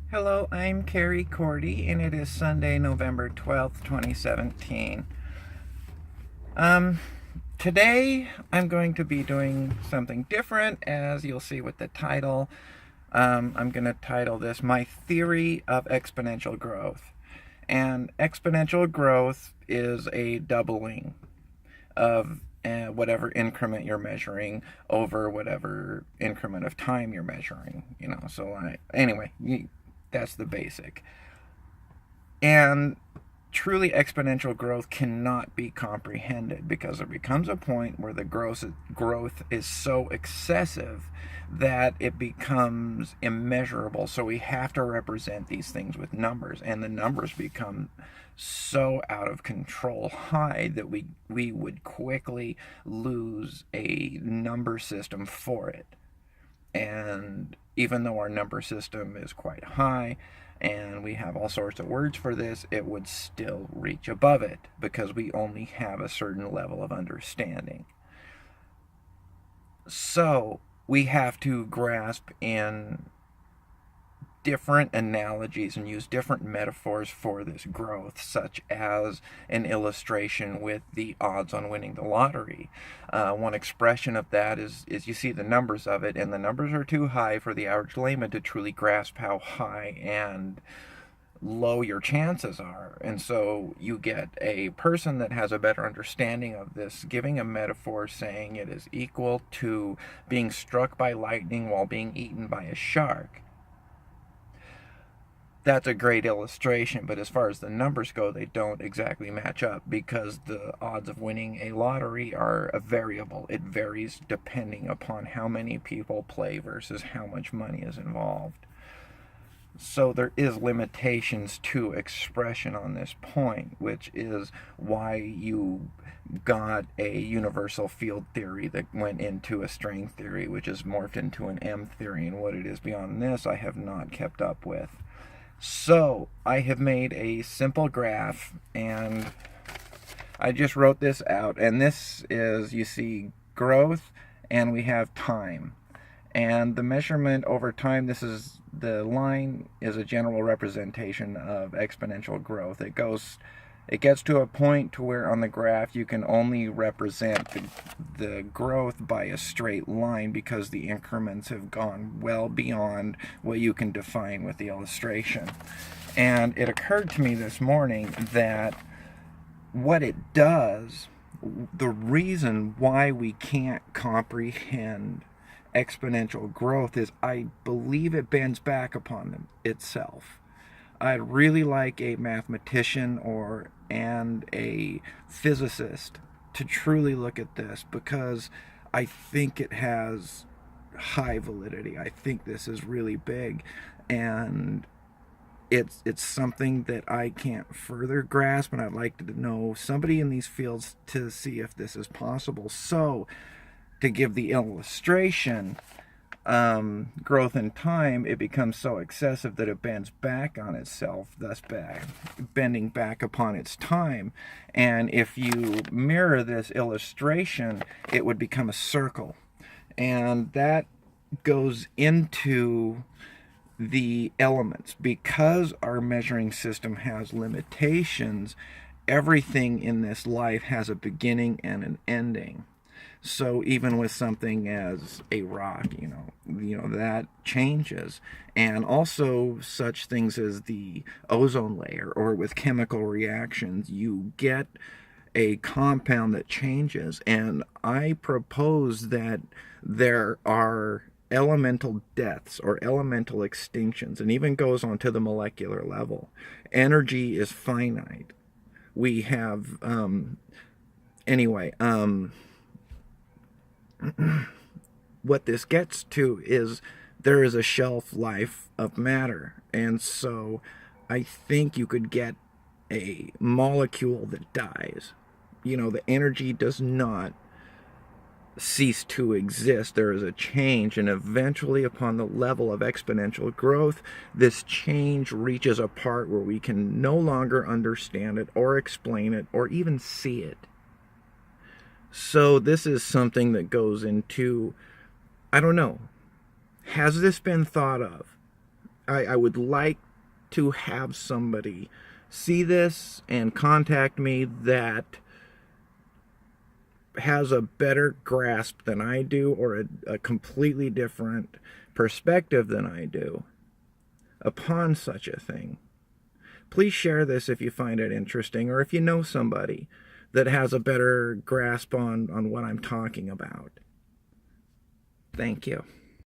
Hello, I'm Carrie Cordy, and it is Sunday, November 12th, 2017. Um, Today I'm going to be doing something different, as you'll see with the title. I'm going to title this My Theory of Exponential Growth. And exponential growth is a doubling of whatever increment you're measuring over whatever increment of time you're measuring. Anyway, that's the basic. And truly exponential growth cannot be comprehended because there becomes a point where the growth is so excessive that it becomes immeasurable. So we have to represent these things with numbers, and the numbers become so out of control high that we would quickly lose a number system for it. And even though our number system is quite high and we have all sorts of words for this, it would still reach above it because we only have a certain level of understanding. So we have to grasp in different analogies and use different metaphors for this growth, such as an illustration with the odds on winning the lottery. One expression of that is you see the numbers of it, and the numbers are too high for the average layman to truly grasp how high and low your chances are. And so you get a person that has a better understanding of this giving a metaphor saying it is equal to being struck by lightning while being eaten by a shark. That's a great illustration, but as far as the numbers go, they don't exactly match up because the odds of winning a lottery are a variable. It varies depending upon how many people play versus how much money is involved. So there is limitations to expression on this point, which is why you got a universal field theory that went into a string theory, which is morphed into an M theory, and what it is beyond this I have not kept up with. So I have made a simple graph, and I just wrote this out, and this is, you see, growth, and we have time. And the measurement over time, the line is a general representation of exponential growth. It gets to a point to where on the graph you can only represent the growth by a straight line because the increments have gone well beyond what you can define with the illustration. And it occurred to me this morning that what it does, the reason why we can't comprehend exponential growth is I believe it bends back upon itself. I'd really like a mathematician and a physicist to truly look at this because I think it has high validity. I think this is really big, and it's something that I can't further grasp, and I'd like to know somebody in these fields to see if this is possible. So, to give the illustration, growth in time, it becomes so excessive that it bends back on itself, thus bending back upon its time. And if you mirror this illustration, it would become a circle. And that goes into the elements. Because our measuring system has limitations, everything in this life has a beginning and an ending. So even with something as a rock, that changes. And also such things as the ozone layer, or with chemical reactions, you get a compound that changes. And I propose that there are elemental deaths or elemental extinctions, and even goes on to the molecular level. Energy is finite. We have, anyway, what this gets to is there is a shelf life of matter. And so I think you could get a molecule that dies. The energy does not cease to exist. There is a change, and eventually, upon the level of exponential growth, this change reaches a part where we can no longer understand it or explain it or even see it. So this is something that goes into, I don't know, has this been thought of? I would like to have somebody see this and contact me that has a better grasp than I do, or a completely different perspective than I do upon such a thing. Please share this if you find it interesting, or if you know somebody that has a better grasp on what I'm talking about. Thank you.